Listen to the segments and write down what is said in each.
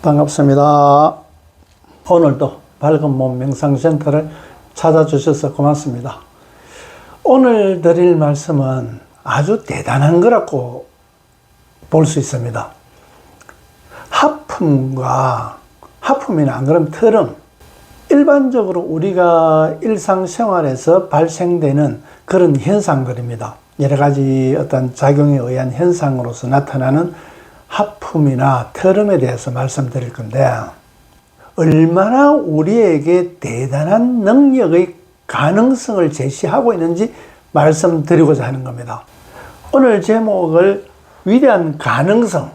반갑습니다. 오늘도 밝은 몸 명상센터를 찾아주셔서 고맙습니다. 오늘 드릴 말씀은 아주 대단한 거라고 볼 수 있습니다. 하품이나 안 그러면 트름, 일반적으로 우리가 일상생활에서 발생되는 그런 현상들입니다. 여러 가지 어떤 작용에 의한 현상으로서 나타나는 하품이나 트름에 대해서 말씀드릴 건데, 얼마나 우리에게 대단한 능력의 가능성을 제시하고 있는지 말씀드리고자 하는 겁니다. 오늘 제목을 위대한 가능성,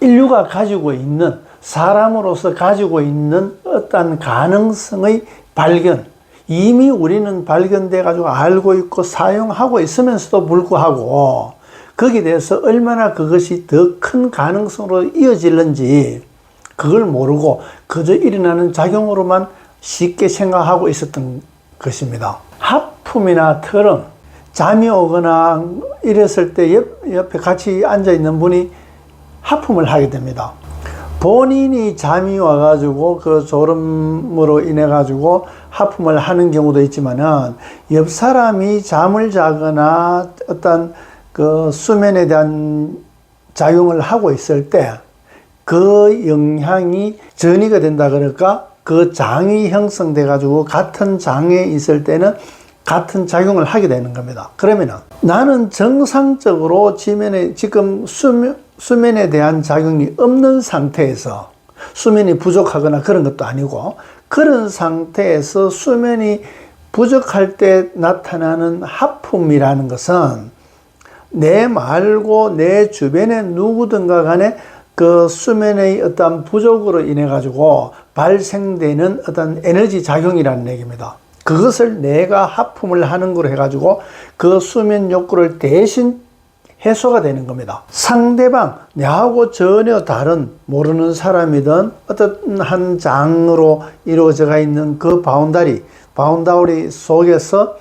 인류가 가지고 있는, 사람으로서 가지고 있는 어떤 가능성의 발견, 이미 우리는 발견돼 가지고 알고 있고 사용하고 있으면서도 불구하고 거기에 대해서 얼마나 그것이 더 큰 가능성으로 이어질는지 그걸 모르고 그저 일어나는 작용으로만 쉽게 생각하고 있었던 것입니다. 하품이나 트름, 잠이 오거나 이랬을 때 옆에 같이 앉아 있는 분이 하품을 하게 됩니다. 본인이 잠이 와가지고 그 졸음으로 인해 가지고 하품을 하는 경우도 있지만은 옆 사람이 잠을 자거나 어떤 그 수면에 대한 작용을 하고 있을 때 그 영향이 전이가 된다 그럴까? 그 장이 형성돼 가지고 같은 장에 있을 때는 같은 작용을 하게 되는 겁니다. 그러면은 나는 정상적으로 지금 수면에 대한 작용이 없는 상태에서, 수면이 부족하거나 그런 것도 아니고, 그런 상태에서 수면이 부족할 때 나타나는 하품이라는 것은 내 말고 내 주변에 누구든가 간에 그 수면의 어떤 부족으로 인해 가지고 발생되는 어떤 에너지 작용이라는 얘기입니다. 그것을 내가 하품을 하는 거로 해가지고 그 수면 욕구를 대신 해소가 되는 겁니다. 상대방, 내하고 전혀 다른 모르는 사람이든 어떤 한 장으로 이루어져 있는 그 바운다리 속에서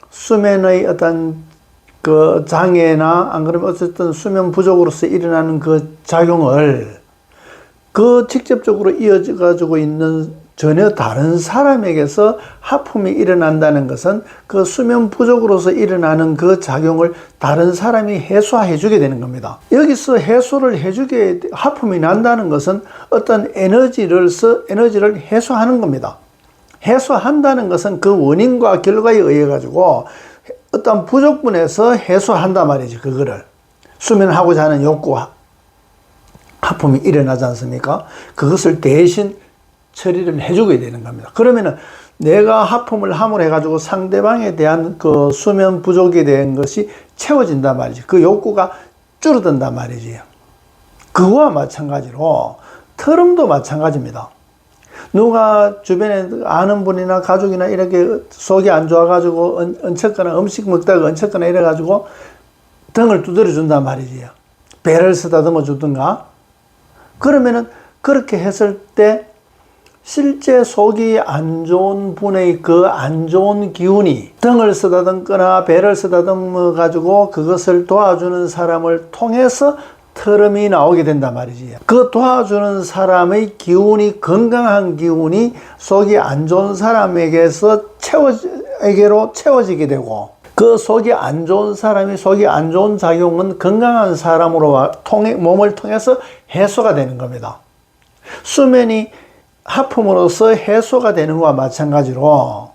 수면의 어떤 그 장애나 안 그러면 어쨌든 수면 부족으로서 일어나는 그 작용을 그 직접적으로 이어져 가지고 있는 전혀 다른 사람에게서 하품이 일어난다는 것은 그 수면 부족으로서 일어나는 그 작용을 다른 사람이 해소해 주게 되는 겁니다. 여기서 해소를 해주게, 하품이 난다는 것은 어떤 에너지를 해소하는 겁니다. 해소한다는 것은 그 원인과 결과에 의해 가지고 어떤 부족분에서 해소한단 말이지. 그거를 수면하고자 하는 욕구와 하품이 일어나지 않습니까? 그것을 대신 처리를 해주게 되는 겁니다. 그러면은 내가 하품을 함으로 해가지고 상대방에 대한 그 수면 부족에 대한 것이 채워진단 말이지. 그 욕구가 줄어든단 말이지. 그거와 마찬가지로 트름도 마찬가지입니다. 누가 주변에 아는 분이나 가족이나 이렇게 속이 안 좋아가지고 얹혔거나 음식 먹다가 얹혔거나 이래가지고 등을 두드려 준단 말이지. 배를 쓰다듬어 주든가. 그러면은 그렇게 했을 때 실제 속이 안 좋은 분의 그 안 좋은 기운이 등을 쓰다듬거나 배를 쓰다듬어 가지고 그것을 도와주는 사람을 통해서 트름이 나오게 된단 말이지. 그 도와주는 사람의 기운이, 건강한 기운이 속이 안 좋은 사람에게로 채워지게 되고, 그 속이 안 좋은 사람이 속이 안 좋은 작용은 건강한 사람으로 몸을 통해서 해소가 되는 겁니다. 수면이 하품으로서 해소가 되는 것과 마찬가지로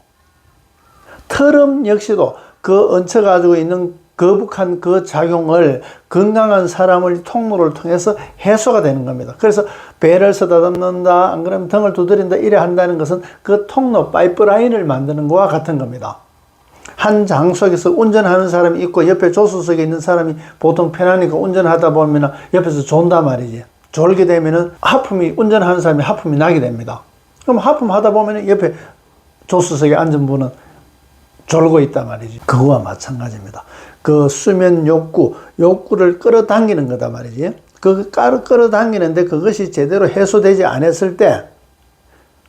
트름 역시도 그 얹혀가지고 있는 거북한 그 작용을 건강한 사람의 통로를 통해서 해소가 되는 겁니다. 그래서 배를 쓰다듬는다, 안 그러면 등을 두드린다 이래 한다는 것은 그 통로, 파이프라인을 만드는 것과 같은 겁니다. 한 장소에서 운전하는 사람이 있고 옆에 조수석에 있는 사람이 보통 편하니까 운전하다 보면 옆에서 존단 말이지. 졸게 되면은 운전하는 사람이 하품이 나게 됩니다. 그럼 하품하다 보면 옆에 조수석에 앉은 분은 졸고 있단 말이지. 그거와 마찬가지입니다. 그 수면 욕구를 끌어당기는 거다 말이지. 그 끌어당기는데 그것이 제대로 해소되지 않았을 때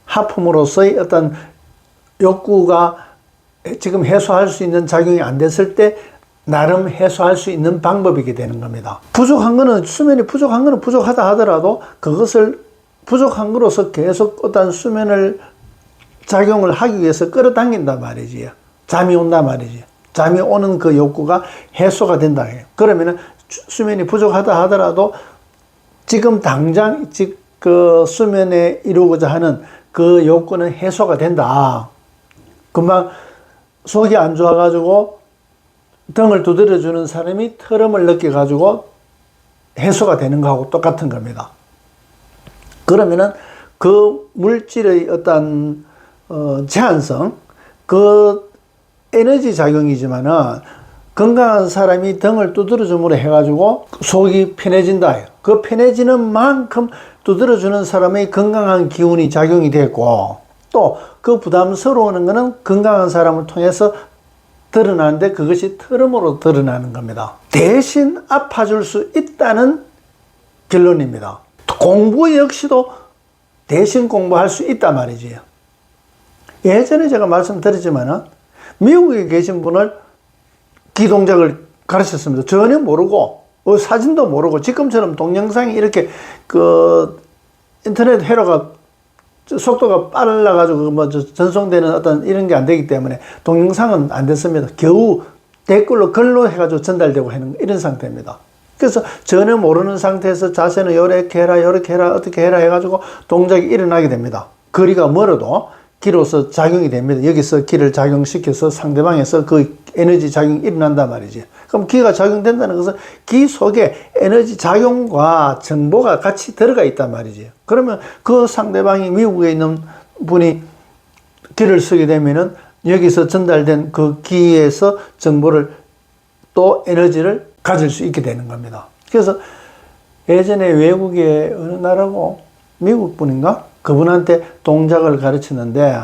하품으로서의 어떤 욕구가 지금 해소할 수 있는 작용이 안 됐을 때 나름 해소할 수 있는 방법이게 되는 겁니다. 부족한 거는, 수면이 부족한 거는 부족하다 하더라도 그것을 부족한 거로서 계속 어떤 수면을 작용을 하기 위해서 끌어당긴단 말이지. 잠이 온단 말이지. 잠이 오는 그 욕구가 해소가 된다. 그러면은 수면이 부족하다 하더라도 지금 당장 그 수면에 이루고자 하는 그 욕구는 해소가 된다. 금방 속이 안 좋아가지고 등을 두드려주는 사람이 트름을 느껴가지고 해소가 되는 거하고 똑같은 겁니다. 그러면은 그 물질의 어떤 제한성, 그 에너지 작용이지만은 건강한 사람이 등을 두드려줌으로 해가지고 속이 편해진다. 그 편해지는 만큼 두드려주는 사람의 건강한 기운이 작용이 됐고, 또 그 부담스러운 거는 건강한 사람을 통해서 드러나는데 그것이 트름으로 드러나는 겁니다. 대신 아파줄 수 있다는 결론입니다. 공부 역시도 대신 공부할 수 있단 말이지. 예전에 제가 말씀드렸지만은 미국에 계신 분을 기동작을 가르쳤습니다. 전혀 모르고 사진도 모르고 지금처럼 동영상이 이렇게 그 인터넷 회로가 속도가 빨라가지고 뭐 전송되는 어떤 이런 게 안 되기 때문에 동영상은 안 됐습니다. 겨우 댓글로 글로 해가지고 전달되고 하는 이런 상태입니다. 그래서 전혀 모르는 상태에서 자세는 요렇게 해라, 요렇게 해라, 어떻게 해라 해가지고 동작이 일어나게 됩니다. 거리가 멀어도 기로서 작용이 됩니다. 여기서 기를 작용시켜서 상대방에서 그 에너지 작용이 일어난단 말이지. 그럼 기가 작용된다는 것은 기 속에 에너지 작용과 정보가 같이 들어가 있단 말이지. 그러면 그 상대방이 미국에 있는 분이 기를 쓰게 되면은 여기서 전달된 그 기에서 정보를 또 에너지를 가질 수 있게 되는 겁니다. 그래서 예전에 외국의 어느 나라고 미국 분인가? 그분한테 동작을 가르쳤는데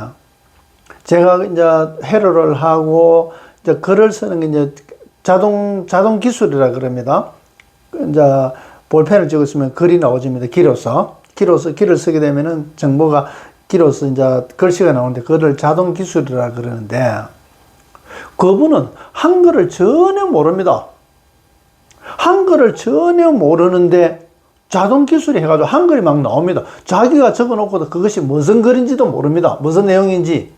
제가 이제 회로를 하고 이제 글을 쓰는 게 이제 자동 기술이라 그럽니다. 이제 볼펜을 찍었으면 글이 나오집니다. 기로서 기를 쓰게 되면은 정보가 기로서 이제 글씨가 나오는데 그걸 자동 기술이라 그러는데 그분은 한글을 전혀 모릅니다. 한글을 전혀 모르는데 자동 기술이 해가지고 한글이 막 나옵니다. 자기가 적어놓고도 그것이 무슨 글인지도 모릅니다. 무슨 내용인지.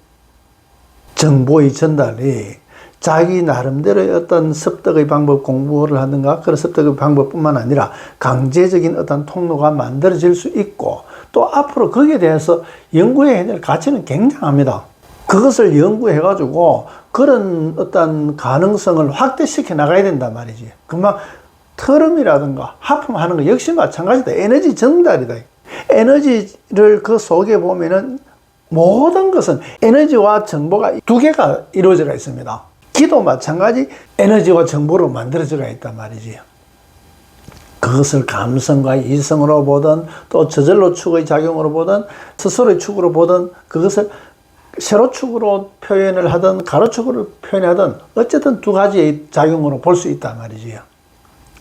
정보의 전달이 자기 나름대로의 어떤 습득의 방법 공부를 하든가 그런 습득의 방법뿐만 아니라 강제적인 어떤 통로가 만들어질 수 있고 또 앞으로 거기에 대해서 연구해야 될 가치는 굉장합니다. 그것을 연구해가지고 그런 어떤 가능성을 확대시켜 나가야 된단 말이지. 금방 트름이라든가 하품하는 거 역시 마찬가지다. 에너지 전달이다. 에너지를 그 속에 보면은 모든 것은 에너지와 정보가 두 개가 이루어져 있습니다. 기도 마찬가지 에너지와 정보로 만들어져 있단 말이지. 그것을 감성과 이성으로 보든 또 저절로 축의 작용으로 보든 스스로의 축으로 보든 그것을 세로축으로 표현을 하든 가로축으로 표현하든 어쨌든 두 가지의 작용으로 볼 수 있단 말이지요.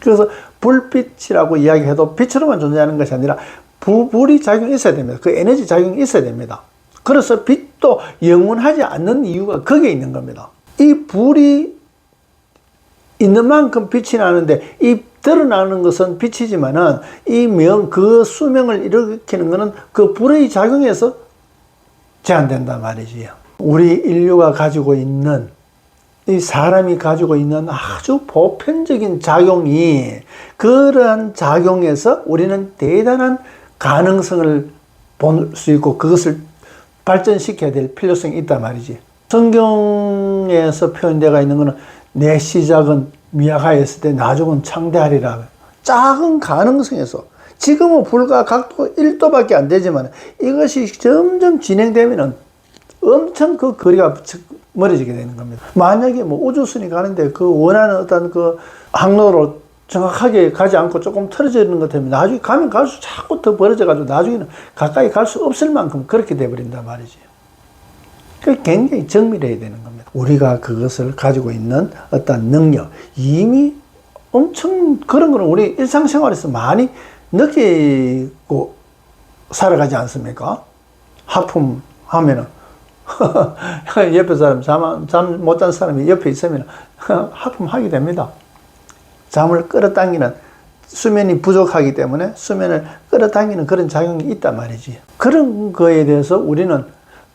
그래서 불빛이라고 이야기해도 빛으로만 존재하는 것이 아니라 불이 작용이 있어야 됩니다. 그 에너지 작용이 있어야 됩니다. 그래서 빛도 영원하지 않는 이유가 거기에 있는 겁니다. 이 불이 있는 만큼 빛이 나는데 이 드러나는 것은 빛이지만은 그 수명을 일으키는 것은 그 불의 작용에서 제한된단 말이지요. 우리 인류가 가지고 있는 이 사람이 가지고 있는 아주 보편적인 작용이 그러한 작용에서 우리는 대단한 가능성을 볼 수 있고 그것을 발전시켜야 될 필요성이 있단 말이지. 성경에서 표현되어 있는 것은 내 시작은 미약하였을 때 나중은 창대하리라. 작은 가능성에서 지금은 불과 각도 1도밖에 안 되지만 이것이 점점 진행되면 엄청 그 거리가 멀어지게 되는 겁니다. 만약에 뭐 우주선이 가는데 그 원하는 어떤 그 항로로 정확하게 가지 않고 조금 틀어지는 것 때문에 나중에 가면 갈수록 자꾸 더 벌어져가지고 나중에는 가까이 갈 수 없을 만큼 그렇게 돼버린단 말이지. 그 굉장히 정밀해야 되는 겁니다. 우리가 그것을 가지고 있는 어떤 능력, 이미 엄청 그런 거는 우리 일상생활에서 많이 느끼고 살아가지 않습니까? 하품하면은 옆에 사람 잠 못 잔 사람이 옆에 있으면 하품하게 됩니다. 잠을 끌어당기는 수면이 부족하기 때문에 수면을 끌어당기는 그런 작용이 있단 말이지. 그런 거에 대해서 우리는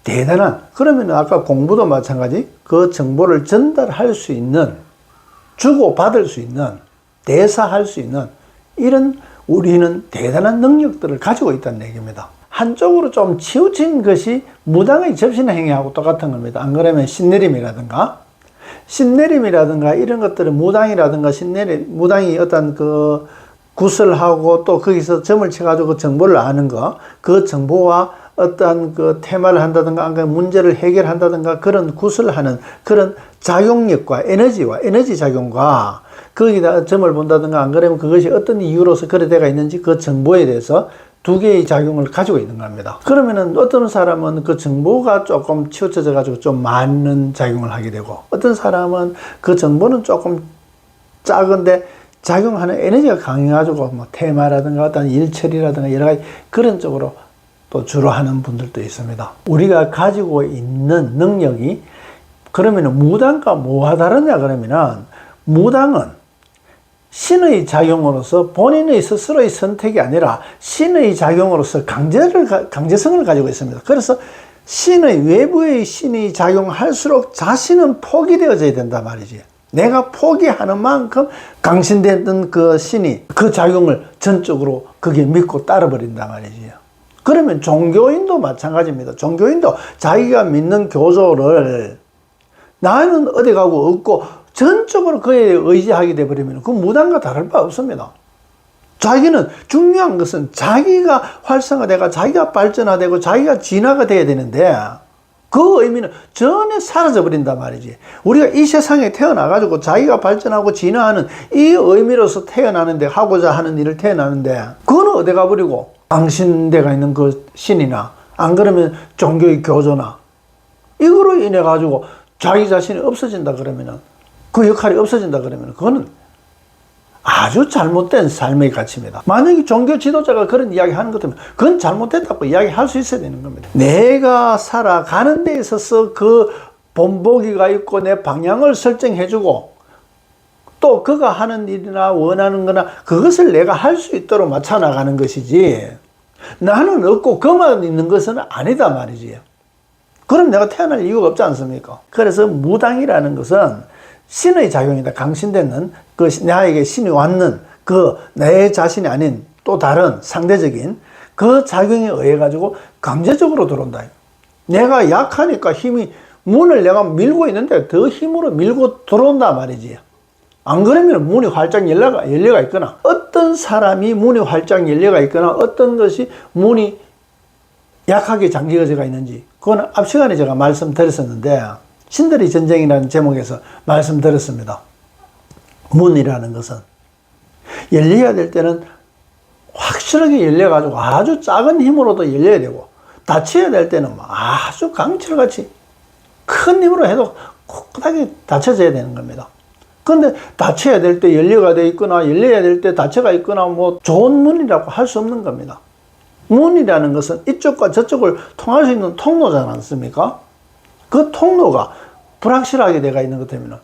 대단한, 그러면 아까 공부도 마찬가지, 그 정보를 전달할 수 있는, 주고받을 수 있는, 대사할 수 있는 이런 우리는 대단한 능력들을 가지고 있다는 얘기입니다. 한쪽으로 좀 치우친 것이 무당의 접신 행위하고 똑같은 겁니다. 안 그러면 신내림이라든가 이런 것들은 무당이라든가 무당이 어떤 그 구슬하고 또 거기서 점을 쳐가지고 그 정보를 아는 거, 그 정보와 어떤 그 테마를 한다든가 문제를 해결한다든가 그런 구슬하는 그런 작용력과 에너지 작용과 거기다 점을 본다든가 안 그러면 그것이 어떤 이유로서 그래 돼가 있는지 그 정보에 대해서 두 개의 작용을 가지고 있는 겁니다. 그러면은 어떤 사람은 그 정보가 조금 치우쳐져 가지고 좀 많은 작용을 하게 되고, 어떤 사람은 그 정보는 조금 작은데 작용하는 에너지가 강해가지고 뭐 테마라든가 어떤 일처리라든가 여러 가지 그런 쪽으로 또 주로 하는 분들도 있습니다. 우리가 가지고 있는 능력이 그러면은 무당과 뭐가 다르냐 그러면은, 무당은 신의 작용으로서 본인의 스스로의 선택이 아니라 신의 작용으로서 강제성을 가지고 있습니다. 그래서 외부의 신이 작용할수록 자신은 포기되어져야 된단 말이지. 내가 포기하는 만큼 강신되던 그 신이 그 작용을 전적으로 그게 믿고 따라버린단 말이지. 그러면 종교인도 마찬가지입니다. 종교인도 자기가 믿는 교조를 나는 어디 가고 없고 전적으로 그에 의지하게 되어버리면 그 무당과 다를 바 없습니다. 자기는 중요한 것은 자기가 활성화되고 자기가 발전화되고 자기가 진화가 돼야 되는데 그 의미는 전혀 사라져버린단 말이지. 우리가 이 세상에 태어나가지고 자기가 발전하고 진화하는 이 의미로서 태어나는데, 하고자 하는 일을 태어나는데 그거는 어디 가버리고 당신대가 있는 그 신이나 안 그러면 종교의 교조나 이거로 인해 가지고 자기 자신이 없어진다 그러면은, 그 역할이 없어진다 그러면 그거는 아주 잘못된 삶의 가치입니다. 만약에 종교 지도자가 그런 이야기 하는 것 같으면 그건 잘못됐다고 이야기할 수 있어야 되는 겁니다. 내가 살아가는 데 있어서 그 본보기가 있고 내 방향을 설정해주고 또 그가 하는 일이나 원하는 거나 그것을 내가 할 수 있도록 맞춰나가는 것이지, 나는 없고 그만 있는 것은 아니다 말이지. 그럼 내가 태어날 이유가 없지 않습니까? 그래서 무당이라는 것은 신의 작용이다. 강신되는 그 나에게 신이 왔는 그 내 자신이 아닌 또 다른 상대적인 그 작용에 의해 가지고 강제적으로 들어온다. 내가 약하니까 힘이 문을 내가 밀고 있는데 더 힘으로 밀고 들어온다 말이지. 안 그러면 문이 활짝 열려가 있거나, 어떤 사람이 문이 활짝 열려가 있거나 어떤 것이 문이 약하게 잠겨져 있는지 그거는 앞 시간에 제가 말씀드렸었는데, 신들의 전쟁이라는 제목에서 말씀드렸습니다. 문이라는 것은 열려야 될 때는 확실하게 열려가지고 아주 작은 힘으로도 열려야 되고, 닫혀야 될 때는 아주 강철같이 큰 힘으로 해도 꿋꿋하게 닫혀져야 되는 겁니다. 그런데 닫혀야 될 때 열려가 돼 있거나 열려야 될 때 닫혀가 있거나 뭐 좋은 문이라고 할 수 없는 겁니다. 문이라는 것은 이쪽과 저쪽을 통할 수 있는 통로지 않습니까? 그 통로가 불확실하게 되어 있는 것 때문에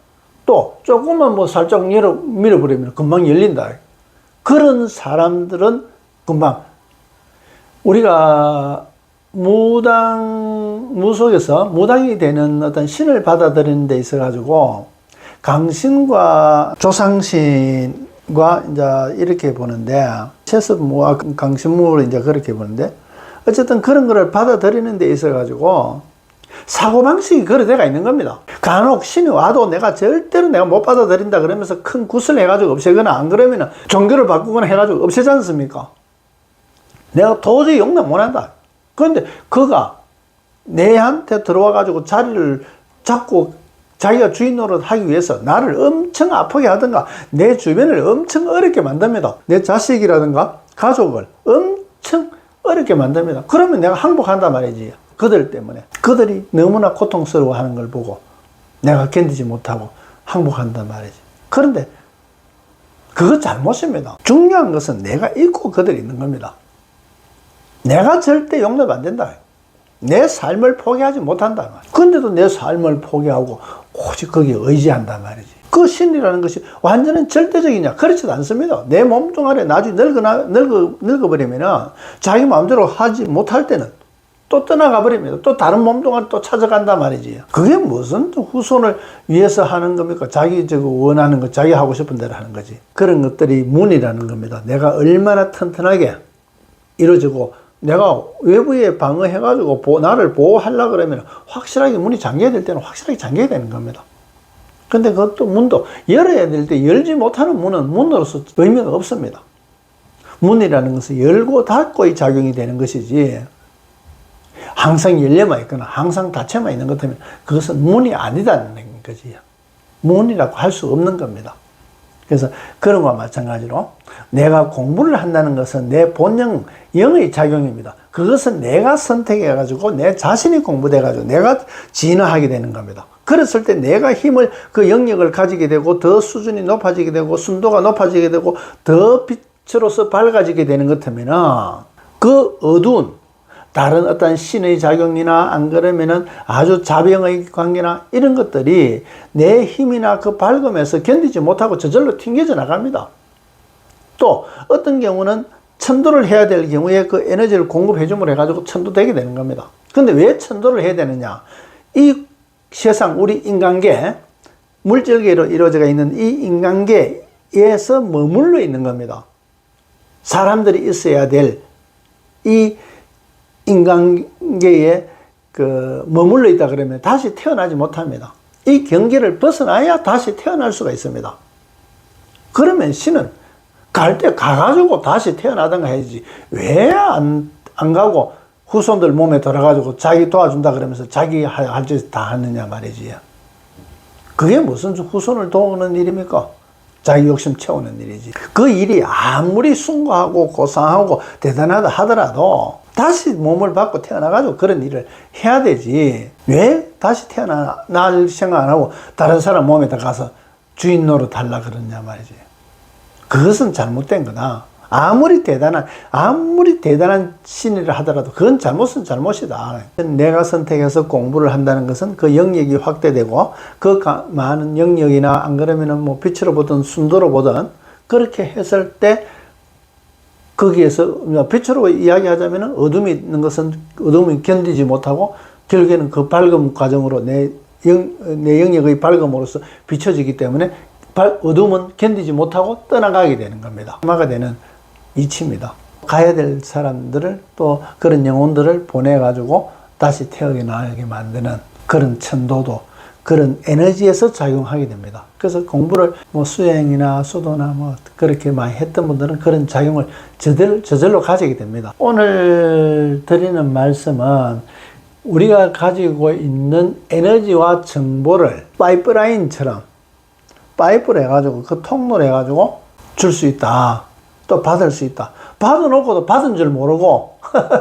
또 조금만 뭐 살짝 밀어버리면 금방 열린다. 그런 사람들은 금방 우리가 무속에서 무당이 되는 어떤 신을 받아들이는 데 있어 가지고 강신과 조상신과 이제 이렇게 보는데, 세습무와 강신무를 이제 그렇게 보는데, 어쨌든 그런 거를 받아들이는 데 있어 가지고 사고방식이 그래 돼가 있는 겁니다. 간혹 신이 와도 내가 절대로 내가 못 받아들인다 그러면서 큰 굿을 해가지고 없애거나 안 그러면 종교를 바꾸거나 해가지고 없애지 않습니까? 내가 도저히 용납 못 한다. 그런데 그가 내한테 들어와가지고 자리를 잡고 자기가 주인 노릇 하기 위해서 나를 엄청 아프게 하든가 내 주변을 엄청 어렵게 만듭니다. 내 자식이라든가 가족을 엄청 어렵게 만듭니다. 그러면 내가 항복한단 말이지. 그들 때문에. 그들이 너무나 고통스러워하는 걸 보고 내가 견디지 못하고 항복한단 말이지. 그런데 그거 잘못입니다. 중요한 것은 내가 있고 그들이 있는 겁니다. 내가 절대 용납 안 된다. 내 삶을 포기하지 못한다. 근데도 내 삶을 포기하고 오직 거기에 의지한단 말이지. 그 심리라는 것이 완전히 절대적이냐? 그렇지도 않습니다. 내 몸뚱 아래 나중에 늙어버리면 자기 마음대로 하지 못할 때는 또 떠나가 버립니다. 또 다른 몸뚱아리 또 찾아간단 말이지. 그게 무슨 후손을 위해서 하는 겁니까? 자기 원하는 거, 자기 하고 싶은 대로 하는 거지. 그런 것들이 문이라는 겁니다. 내가 얼마나 튼튼하게 이루어지고 내가 외부에 방어해가지고 나를 보호하려고 그러면 확실하게 문이 잠겨야 될 때는 확실하게 잠겨야 되는 겁니다. 근데 그것도 문도 열어야 될 때 열지 못하는 문은 문으로서 의미가 없습니다. 문이라는 것은 열고 닫고의 작용이 되는 것이지 항상 열려만 있거나 항상 닫혀만 있는 것 같으면 그것은 문이 아니다는 거지. 문이라고 할 수 없는 겁니다. 그래서 그런 것과 마찬가지로 내가 공부를 한다는 것은 내 본영, 영의 작용입니다. 그것은 내가 선택해가지고 내 자신이 공부돼가지고 내가 진화하게 되는 겁니다. 그랬을 때 내가 힘을, 그 영역을 가지게 되고 더 수준이 높아지게 되고 순도가 높아지게 되고 더 빛으로서 밝아지게 되는 것 같으면 그 어두운 다른 어떤 신의 작용이나 안 그러면은 아주 자병의 관계나 이런 것들이 내 힘이나 그 밝음에서 견디지 못하고 저절로 튕겨져 나갑니다. 또 어떤 경우는 천도를 해야 될 경우에 그 에너지를 공급해줌으로 해가지고 천도되게 되는 겁니다. 근데 왜 천도를 해야 되느냐? 이 세상 우리 인간계, 물질계로 이루어져 있는 이 인간계에서 머물러 있는 겁니다. 사람들이 있어야 될 이 인간계에 머물러 있다 그러면 다시 태어나지 못합니다. 이 경계를 벗어나야 다시 태어날 수가 있습니다. 그러면 신은 갈 때 가가지고 다시 태어나던가 해야지 왜 안 가고 후손들 몸에 들어가지고 자기 도와준다 그러면서 자기 할 짓 다 하느냐 말이지. 그게 무슨 후손을 도우는 일입니까? 자기 욕심 채우는 일이지. 그 일이 아무리 숭고하고 고상하고 대단하다 하더라도 다시 몸을 받고 태어나가지고 그런 일을 해야 되지. 왜 다시 태어날 생각 안 하고 다른 사람 몸에다 가서 주인 노릇 하려고 그러냐 말이지. 그것은 잘못된 거다. 아무리 대단한 신이라 하더라도 그건 잘못은 잘못이다. 내가 선택해서 공부를 한다는 것은 그 영역이 확대되고 그 많은 영역이나 안 그러면은 뭐 빛으로 보든 순도로 보든 그렇게 했을 때 거기에서 빛으로 이야기하자면은 어둠이 있는 것은 어둠이 견디지 못하고 결국에는 그 밝음 과정으로 내 영역의 밝음으로서 비춰지기 때문에 어둠은 견디지 못하고 떠나가게 되는 겁니다. 마가 되는 이치입니다. 가야 될 사람들을 또 그런 영혼들을 보내가지고 다시 태어나게 만드는 그런 천도도 그런 에너지에서 작용하게 됩니다. 그래서 공부를 뭐 수행이나 수도나 뭐 그렇게 많이 했던 분들은 그런 작용을 저절로 가지게 됩니다. 오늘 드리는 말씀은 우리가 가지고 있는 에너지와 정보를 파이프라인처럼 파이프를 해가지고 그 통로를 해가지고 줄 수 있다. 또 받을 수 있다. 받아놓고도 받은 줄 모르고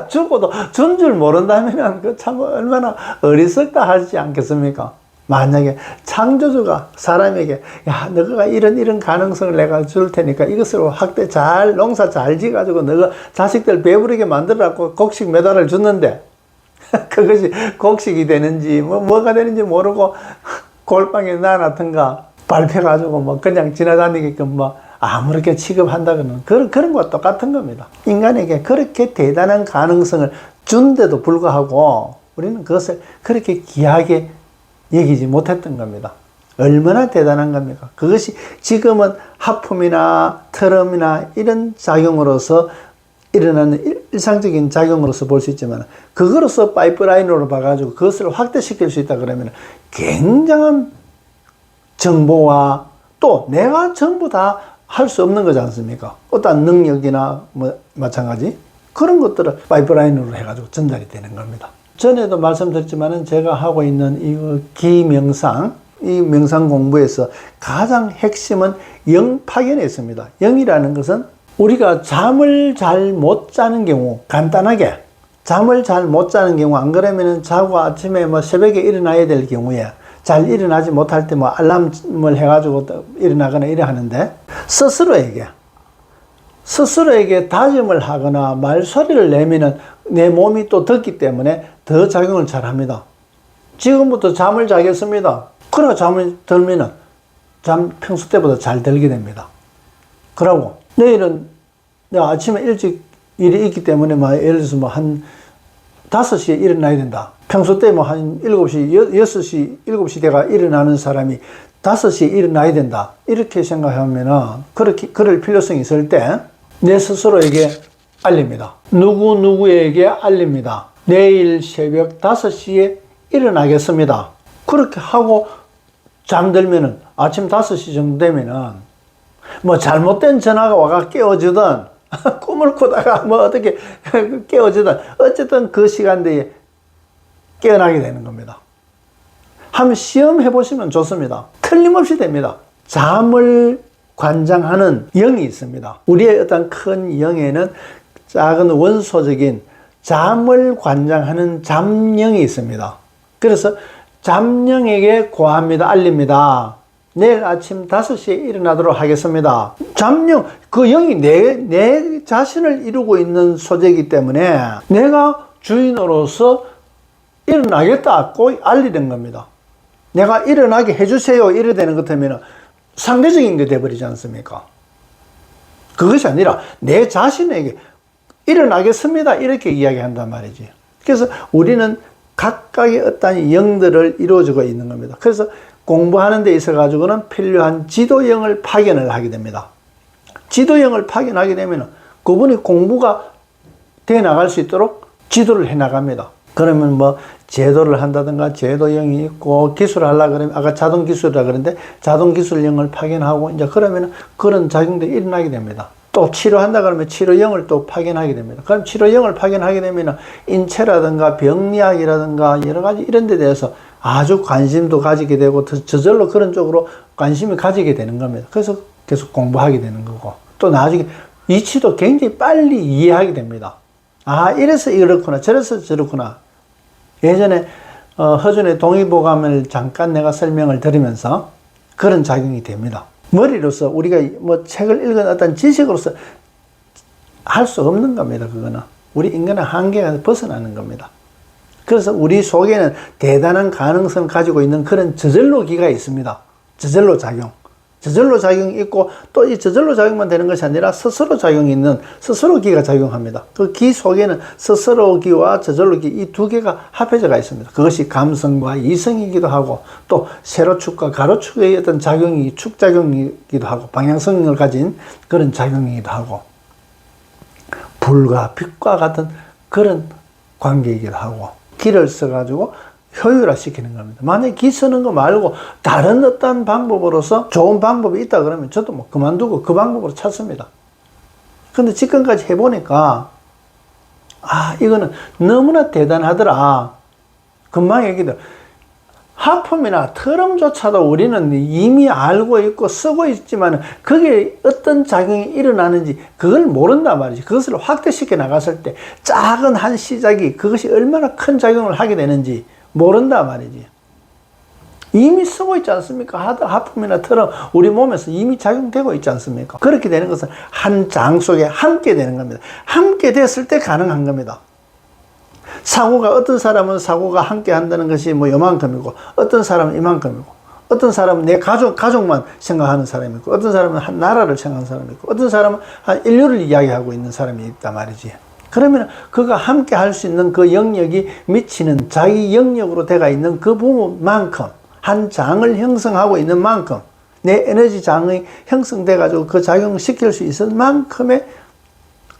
주고도 준 줄 모른다면 그 참 얼마나 어리석다 하지 않겠습니까? 만약에 창조주가 사람에게 야 너가 이런 가능성을 내가 줄 테니까 이것으로 학대 잘 농사 잘 지가지고 너가 자식들 배부르게 만들어갖고 곡식 메달을 줬는데 그것이 곡식이 되는지 뭐가 되는지 모르고 골방에 놔놨던가 밟혀가지고 뭐 그냥 지나다니게끔 뭐 아무렇게 취급한다거나 그런 것과 똑같은 겁니다. 인간에게 그렇게 대단한 가능성을 준데도 불구하고 우리는 그것을 그렇게 귀하게 여기지 못했던 겁니다. 얼마나 대단한 겁니까? 그것이 지금은 하품이나 트럼이나 이런 작용으로서 일어나는 일상적인 작용으로서 볼 수 있지만 그거로서 파이프라인으로 봐가지고 그것을 확대시킬 수 있다 그러면 굉장한 정보와 또 내가 전부 다 할 수 없는 거지 않습니까? 어떤 능력이나 뭐 마찬가지 그런 것들을 파이프라인으로 해가지고 전달이 되는 겁니다. 전에도 말씀드렸지만은 제가 하고 있는 이 기명상, 이 명상 공부에서 가장 핵심은 영 파견에 있습니다. 영이라는 것은 우리가 잠을 잘 못 자는 경우, 간단하게 잠을 잘 못 자는 경우, 안 그러면은 자고 아침에 뭐 새벽에 일어나야 될 경우에 잘 일어나지 못할 때 뭐 알람을 해가지고 일어나거나 이래 하는데 스스로에게 다짐을 하거나 말소리를 내면은 내 몸이 또 듣기 때문에 더 작용을 잘 합니다. 지금부터 잠을 자겠습니다. 그러나 잠을 들면은 잠 평소 때보다 잘 들게 됩니다. 그러고 내일은 내가 아침에 일찍 일이 있기 때문에 예를 들어서 한 5시에 일어나야 된다. 평소 때 한 7시, 6시, 7시 대가 일어나는 사람이 5시에 일어나야 된다. 이렇게 생각하면은 그럴 필요성이 있을 때 내 스스로에게 알립니다. 누구에게 알립니다. 내일 새벽 5시에 일어나겠습니다. 그렇게 하고 잠들면은 아침 5시 정도 되면은 잘못된 전화가 와가 깨워주든 꿈을 꾸다가 어떻게 깨워주든 어쨌든 그 시간대에 깨어나게 되는 겁니다. 한번 시험해 보시면 좋습니다. 틀림없이 됩니다. 잠을 관장하는 영이 있습니다. 우리의 어떤 큰 영에는 작은 원소적인 잠을 관장하는 잠영이 있습니다. 그래서 잠영에게 고합니다. 알립니다. 내일 아침 5시에 일어나도록 하겠습니다. 잠영, 그 영이 내 자신을 이루고 있는 소재이기 때문에 내가 주인으로서 일어나겠다 꼭 알리는 겁니다. 내가 일어나게 해주세요 이래 되는 것 같으면 상대적인 게 돼버리지 않습니까? 그것이 아니라 내 자신에게 일어나겠습니다 이렇게 이야기한단 말이지. 그래서 우리는 각각의 어떤 영들을 이루어지고 있는 겁니다. 그래서 공부하는 데 있어 가지고는 필요한 지도형을 파견을 하게 됩니다. 지도형을 파견하게 되면 그분이 공부가 돼 나갈 수 있도록 지도를 해 나갑니다. 그러면 제도를 한다든가 제도형이 있고 기술을 하려고 그러면 아까 자동기술이라 그러는데 자동기술형을 파견하고 이제 그러면 그런 작용들이 일어나게 됩니다. 또 치료한다 그러면 치료형을 또 파견하게 됩니다. 그럼 치료형을 파견하게 되면 인체라든가 병리학이라든가 여러 가지 이런 데 대해서 아주 관심도 가지게 되고 저절로 그런 쪽으로 관심을 가지게 되는 겁니다. 그래서 계속 공부하게 되는 거고 또 나중에 이치도 굉장히 빨리 이해하게 됩니다. 아, 이래서 이렇구나 저래서 저렇구나. 예전에 허준의 동의보감을 잠깐 내가 설명을 드리면서 그런 작용이 됩니다. 머리로서 우리가 책을 읽은 어떤 지식으로서 할 수 없는 겁니다. 그거는 우리 인간의 한계가 벗어나는 겁니다. 그래서 우리 속에는 대단한 가능성을 가지고 있는 그런 저절로 기가 있습니다. 저절로 작용. 저절로 작용이 있고 또 이 저절로 작용만 되는 것이 아니라 스스로 작용이 있는 스스로 기가 작용합니다. 그 기 속에는 스스로 기와 저절로 기 이 두 개가 합해져가 있습니다. 그것이 감성과 이성이기도 하고 또 세로축과 가로축의 어떤 작용이 축작용이기도 하고 방향성을 가진 그런 작용이기도 하고 불과 빛과 같은 그런 관계이기도 하고 기를 써가지고 효율화시키는 겁니다. 만약에 기 쓰는 거 말고 다른 어떤 방법으로서 좋은 방법이 있다 그러면 저도 그만두고 그 방법으로 찾습니다. 근데 지금까지 해보니까 이거는 너무나 대단하더라. 금방 얘기들 하품이나 트럼조차도 우리는 이미 알고 있고 쓰고 있지만 그게 어떤 작용이 일어나는지 그걸 모른단 말이지. 그것을 확대시켜 나갔을 때 작은 한 시작이 그것이 얼마나 큰 작용을 하게 되는지 모른단 말이지. 이미 쓰고 있지 않습니까? 하품이나 트럼 우리 몸에서 이미 작용되고 있지 않습니까? 그렇게 되는 것은 한 장 속에 함께 되는 겁니다. 함께 됐을 때 가능한 겁니다. 사고가 어떤 사람은 사고가 함께 한다는 것이 요만큼이고 어떤 사람은 이만큼이고 어떤 사람은 내 가족만 생각하는 사람이 있고 어떤 사람은 한 나라를 생각하는 사람이 있고 어떤 사람은 한 인류를 이야기하고 있는 사람이 있단 말이지. 그러면 그가 함께 할 수 있는 그 영역이 미치는 자기 영역으로 되어 있는 그 부분만큼 한 장을 형성하고 있는 만큼 내 에너지 장이 형성돼 가지고 그 작용을 시킬 수 있을 만큼의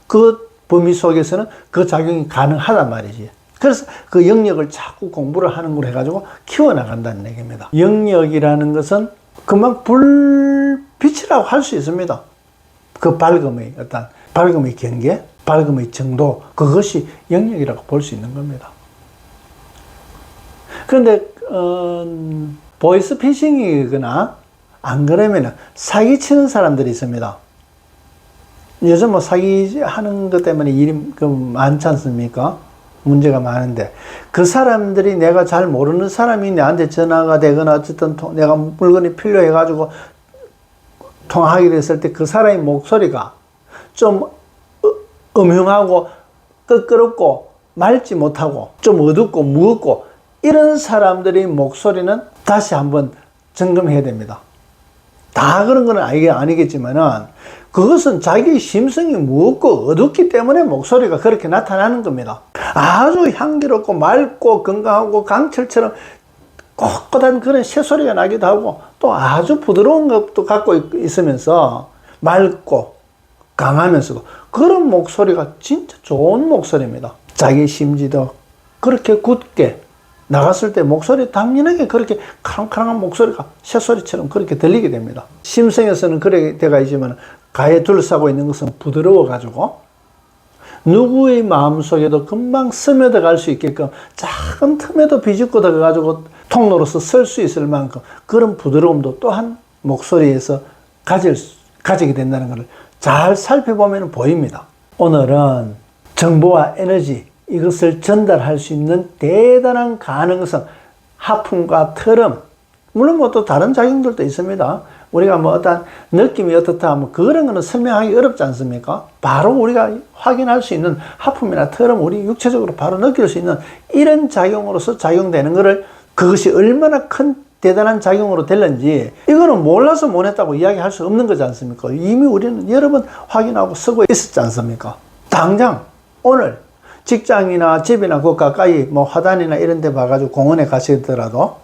그 범위 속에서는 그 작용이 가능하단 말이지. 그래서 그 영역을 자꾸 공부를 하는 걸 해가지고 키워나간다는 얘기입니다. 영역이라는 것은 금방 불빛이라고 할 수 있습니다. 그 밝음의 어떤 밝음의 경계, 밝음의 정도, 그것이 영역이라고 볼 수 있는 겁니다. 그런데 보이스피싱이거나 안 그러면 사기치는 사람들이 있습니다. 요즘 사기하는 것 때문에 일이 많지 않습니까? 문제가 많은데 그 사람들이 내가 잘 모르는 사람이 내한테 전화가 되거나 어쨌든 내가 물건이 필요해 가지고 통화하게 됐을 때 그 사람의 목소리가 좀 음흉하고 끄끄럽고 맑지 못하고 좀 어둡고 무겁고 이런 사람들의 목소리는 다시 한번 점검해야 됩니다. 다 그런 건 아니겠지만은 그것은 자기 심성이 무겁고 어둡기 때문에 목소리가 그렇게 나타나는 겁니다. 아주 향기롭고 맑고 건강하고 강철처럼 꼿꼿한 그런 새소리가 나기도 하고 또 아주 부드러운 것도 갖고 있으면서 맑고 강하면서도 그런 목소리가 진짜 좋은 목소리입니다. 자기 심지도 그렇게 굳게 나갔을 때 목소리 당연하게 그렇게 카랑카랑한 목소리가 새소리처럼 그렇게 들리게 됩니다. 심성에서는 그렇게 되어 있지만 가에 둘러싸고 있는 것은 부드러워 가지고 누구의 마음속에도 금방 스며들 갈 수 있게끔 작은 틈에도 비집고 들어가 가지고 통로로서 쓸 수 있을 만큼 그런 부드러움도 또한 목소리에서 가지게 된다는 것을 잘 살펴보면 보입니다. 오늘은 정보와 에너지 이것을 전달할 수 있는 대단한 가능성, 하품과 트름, 물론 뭐 또 다른 작용들도 있습니다. 우리가 뭐 어떤 느낌이 어떻다 하면 그런 거는 설명하기 어렵지 않습니까? 바로 우리가 확인할 수 있는 하품이나 트름, 우리 육체적으로 바로 느낄 수 있는 이런 작용으로서 작용되는 거를 그것이 얼마나 큰 대단한 작용으로 될는지 이거는 몰라서 못했다고 이야기할 수 없는 거지 않습니까? 이미 우리는 여러 번 확인하고 쓰고 있었지 않습니까? 당장 오늘 직장이나 집이나 그 가까이 뭐 화단이나 이런 데 봐가지고 공원에 가시더라도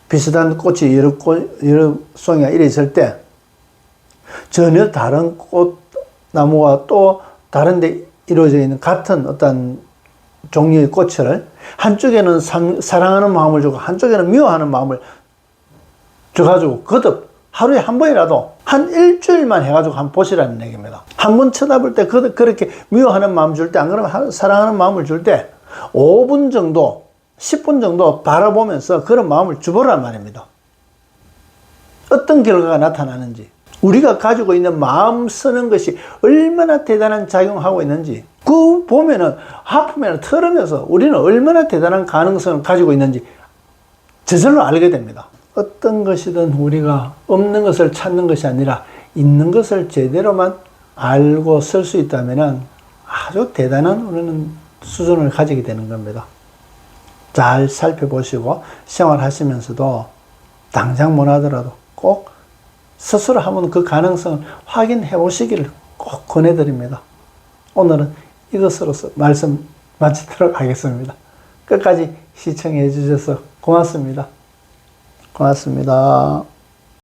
비슷한 꽃이 여러 송이가 이래 있을 때 전혀 다른 꽃나무와 또 다른 데 이루어져 있는 같은 어떤 종류의 꽃을 한쪽에는 사랑하는 마음을 주고 한쪽에는 미워하는 마음을 줘가지고 거듭 하루에 한 번이라도 한 일주일만 해가지고 한번 보시라는 얘기입니다. 한 번 쳐다볼 때 그렇게 미워하는 마음 줄 때 안 그러면 사랑하는 마음을 줄 때 5분 정도 10분 정도 바라보면서 그런 마음을 주보란 말입니다. 어떤 결과가 나타나는지 우리가 가지고 있는 마음 쓰는 것이 얼마나 대단한 작용하고 있는지 그 보면은 하품이나 털으면서 우리는 얼마나 대단한 가능성을 가지고 있는지 저절로 알게 됩니다. 어떤 것이든 우리가 없는 것을 찾는 것이 아니라 있는 것을 제대로만 알고 쓸 수 있다면 아주 대단한 우리는 수준을 가지게 되는 겁니다. 잘 살펴보시고 생활하시면서도 당장 못하더라도 꼭 스스로 한번 그 가능성을 확인해 보시기를 꼭 권해드립니다. 오늘은 이것으로서 말씀 마치도록 하겠습니다. 끝까지 시청해 주셔서 고맙습니다. 고맙습니다.